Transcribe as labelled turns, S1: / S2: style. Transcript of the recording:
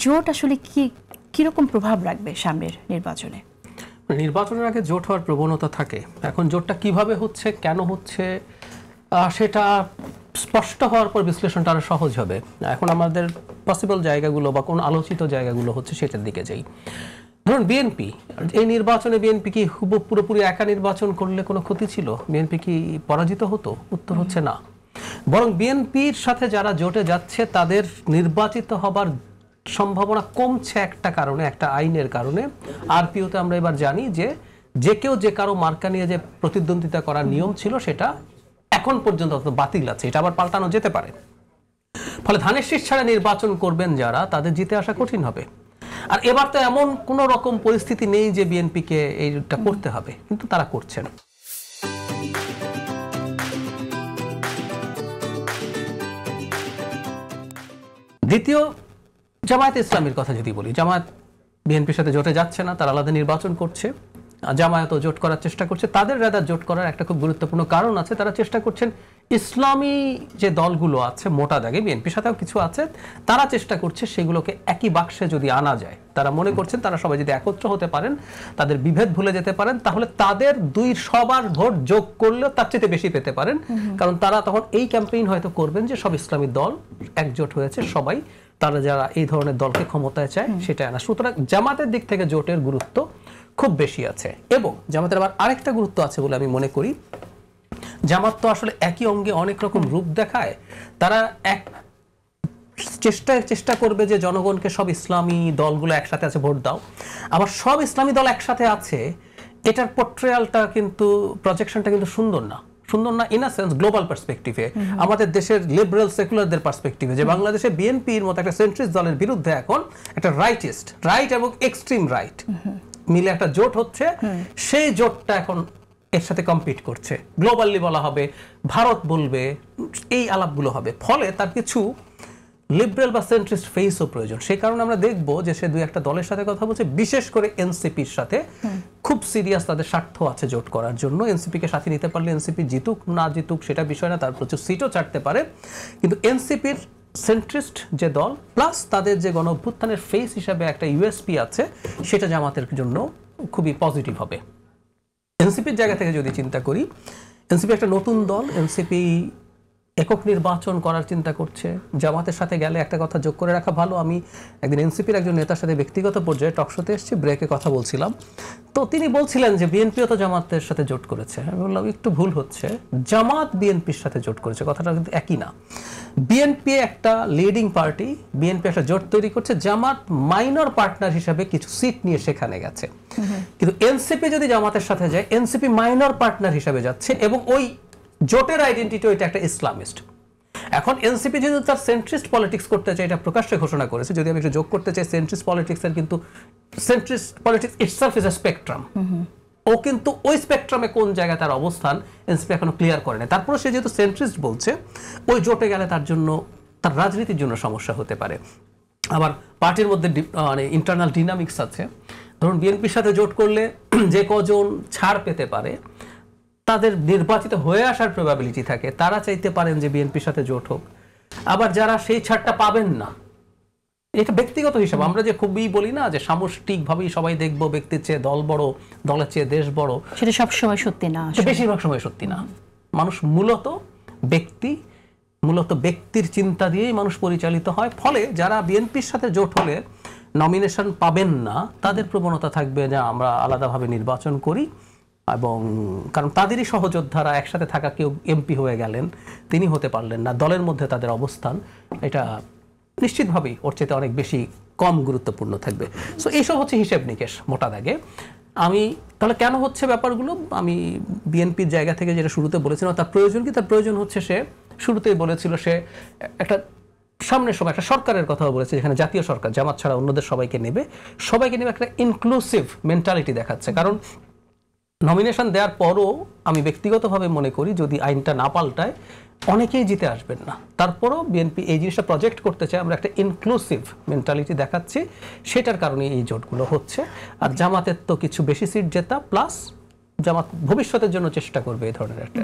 S1: জোট আসলে কিরকম প্রভাব রাখবে সামনের নির্বাচনে?
S2: নির্বাচনের আগে জোট হওয়ার প্রবণতা থাকে। এখন জোটটা কিভাবে হচ্ছে, কেন হচ্ছে, সেটা স্পষ্ট হওয়ার পর বিশ্লেষণটা আরো সহজ হবে। এখন আমাদের পসিবল জায়গাগুলো বা কোন আলোচিত জায়গাগুলো হচ্ছে সেটার দিকে যাই। ধরুন বিএনপি, এই নির্বাচনে বিএনপি কি পুরোপুরি একা নির্বাচন করলে কোনো ক্ষতি ছিল? বিএনপি কি পরাজিত হতো? উত্তর হচ্ছে না। বরং বিএনপির সাথে যারা জোটে যাচ্ছে তাদের নির্বাচিত হবার সম্ভাবনা কমছে একটা কারণে, একটা আইনের কারণে। আরপিওতে আমরা এবার জানি যে কেউ যে কারো মার্কা নিয়ে যে প্রতিদ্বন্দ্বিতা করার নিয়ম ছিল সেটা এখন পর্যন্ত বাতিল আছে, এটা আবার পাল্টানো যেতে পারে। ফলে ধানের শীষ ছাড়া নির্বাচন করবেন যারা, তাদের জিতে আসা কঠিন হবে। আর এবার তো এমন কোন রকম পরিস্থিতি নেই যে বিএনপিকে এইটা করতে হবে, কিন্তু তারা করছেন। দ্বিতীয়, জামায়াতে ইসলামীর কথা যদি বলি, জামায়াত বিএনপির সাথে জোটে যাচ্ছে না, তারা আলাদা নির্বাচন করছে। জামায়াতও জোট করার চেষ্টা করছে। তাদের রাদার জোট করার একটা খুব গুরুত্বপূর্ণ কারণ আছে, তারা চেষ্টা করছেন ইসলামী যে দলগুলো আছে, মোটা দাগে বিএনপির সাথেও কিছু আছে, তারা চেষ্টা করছে সেগুলোকে একই বাক্সে যদি আনা যায়। তারা মনে করছেন তারা সবাই যদি একত্র হতে পারেন, তাদের বিভেদ ভুলে যেতে পারেন, তাহলে তাদের সবার ভোট যোগ করলেও তার চেয়ে বেশি পেতে পারেন। কারণ তারা তখন এই ক্যাম্পেইন হয়তো করবেন যে সব ইসলামী দল একজোট হয়েছে, সবাই তারা যারা এই ধরনের দলকে ক্ষমতায় চায় সেটা আনা। সুতরাং জামাতের দিক থেকে জোটের গুরুত্ব খুব বেশি আছে। এবং জামাতের আবার আরেকটা গুরুত্ব আছে বলে আমি মনে করি, জামাত তো আসলে একই অঙ্গে অনেক রকম রূপ দেখায়। তারা এক চেষ্টা করবে যে জনগণকে সব ইসলামী দলগুলো একসাথে আছে ভোট দাও, আবার সব ইসলামী দল একসাথে আছে, এটার পোর্ট্রেয়ালটা কিন্তু, প্রজেকশনটা কিন্তু সুন্দর না ইন আ সেন্স গ্লোবাল পার্সপেক্টিভে, আমাদের দেশের লিবারেল সেকুলারদের পার্সপেক্টিভে, যে বাংলাদেশে বিএনপির মতো একটা সেন্ট্রিস্ট দলের বিরুদ্ধে এখন একটা রাইট এবং এক্সট্রিম রাইট মিলে একটা জোট হচ্ছে। সেই জোটটা এখন এর সাথে কম্পিট করছে, গ্লোবালি বলা হবে, ভারত বলবে, এই আলাপগুলো হবে। ফলে তার কিছু লিবারেল বা সেন্ট্রিস্ট ফেসও প্রয়োজন। সেই কারণে আমরা দেখবো যে সে দুই একটা দলের সাথে কথা বলছে, বিশেষ করে এনসিপির সাথে খুব সিরিয়াস তাদের স্বার্থ আছে জোট করার জন্য। এনসিপিকে সাথে নিতে পারলে এনসিপি জিতুক না জিতুক সেটা বিষয় না, তার প্রচুর সিটও ছাড়তে পারে, কিন্তু এনসিপির সেন্ট্রিস্ট যে দল প্লাস তাদের যে গণ অভ্যুত্থানের ফেস হিসাবে একটা ইউএসপি আছে, সেটা জামাতের জন্য খুবই পজিটিভ হবে। এনসিপির জায়গা থেকে যদি চিন্তা করি, এনসিপি একটা নতুন দল, এনসিপি একক নির্বাচন করার চিন্তা করছে। জামাতের সাথে গেলে একটা কথা যোগ করে রাখা ভালো, আমি একদিন এনসিপির একজন নেতার সাথে ব্যক্তিগত পর্যায়ে টকশোতে এসেছি, ব্রেকে কথা বলছিলাম, তো তিনি বলছিলেন যে বিএনপিও তো জামাতের সাথে জোট করেছে। আমি বললাম একটু ভুল হচ্ছে, জামাত বিএনপির সাথে জোট করেছে, কথাটা কিন্তু একই না। বিএনপি একটা লিডিং পার্টি, বিএনপি একটা জোট তৈরি করছে, জামাত মাইনর পার্টনার হিসাবে কিছু সিট নিয়ে সেখানে গেছে। কিন্তু এনসিপি যদি জামাতের সাথে যায়, এনসিপি মাইনর পার্টনার হিসাবে যাচ্ছে, এবং ওই জোটের আইডেন্টিটি ওইটা একটা ইসলামিস্ট। এখন এনসিপি যদি তার সেন্ট্রিস্ট পলিটিক্স করতে চায়, এটা প্রকাশ্যে ঘোষণা করেছে। যদি আমি একটু যোগ করতে চাই, সেন্ট্রিস্ট পলিটিক্সের কিন্তু centrist politics itself is a spectrum. ও কিন্তু ওই স্পেকট্রামে কোন জায়গায় তার অবস্থান এনসিপি এখনো ক্লিয়ার করে না। তারপরে সে যেহেতু সেন্ট্রিস্ট বলছে, ওই জোটে গেলে তার জন্য, তার রাজনীতির জন্য সমস্যা হতে পারে। আবার পার্টির মধ্যে মানে ইন্টারনাল ডিনামিক্স আছে। ধরুন বিএনপির সাথে জোট করলে যে কজন ছাড় পেতে পারে, তাদের নির্বাচিত হয়ে আসার প্রবাবিলিটি থাকে, তারা চাইতে পারেন যে বিএনপির সাথে জোট হোক। আবার যারা সেই ছাড়টা পাবেন না, এটা ব্যক্তিগত হিসাব, আমরা যে খুবই বলি না যে সামষ্টিকভাবেই সবাই দেখবো, ব্যক্তির চেয়ে দল বড়, দলের চেয়ে দেশ বড়,
S1: সেটা সবসময় সত্যি না,
S2: বেশিরভাগ সময় সত্যি না। মানুষ মূলত ব্যক্তির চিন্তা দিয়েই মানুষ পরিচালিত হয়। ফলে যারা বিএনপির সাথে জোট হলে নমিনেশন পাবেন না, তাদের প্রবণতা থাকবে যে আমরা আলাদাভাবে নির্বাচন করি, এবং কারণ তাদেরই সহযোদ্ধারা একসাথে থাকা কেউ এমপি হয়ে গেলেন, তিনি হতে পারলেন না, দলের মধ্যে তাদের অবস্থান এটা নিশ্চিতভাবেই ওর চেয়ে অনেক বেশি কম গুরুত্বপূর্ণ থাকবে। সো এইসব হচ্ছে হিসেব নিকেশ মোটা দাগে। আমি তাহলে কেন হচ্ছে ব্যাপারগুলো, আমি বিএনপির জায়গা থেকে যেটা শুরুতে বলেছিলাম, তার প্রয়োজন কি? তার প্রয়োজন হচ্ছে, সে শুরুতেই বলেছিল সে একটা সামনের সময় একটা সরকারের কথাও বলেছে, যেখানে জাতীয় সরকার জামাত ছাড়া অন্যদের সবাইকে নেবে একটা ইনক্লুসিভ মেন্টালিটি দেখাচ্ছে। কারণ নমিনেশন দেওয়ার পরও আমি ব্যক্তিগতভাবে মনে করি যদি আইনটা না পাল্টায় অনেকেই জিতে আসবেন না। তারপরও বিএনপি এই জিনিসটা প্রজেক্ট করতে চায়, আমরা একটা ইনক্লুসিভ মেন্টালিটি দেখাচ্ছি, সেটার কারণে এই জোটগুলো হচ্ছে। আর জামাতের তো কিছু বেশি সিট জেতা, প্লাস জামাত ভবিষ্যতের জন্য চেষ্টা করবে এই ধরনের একটা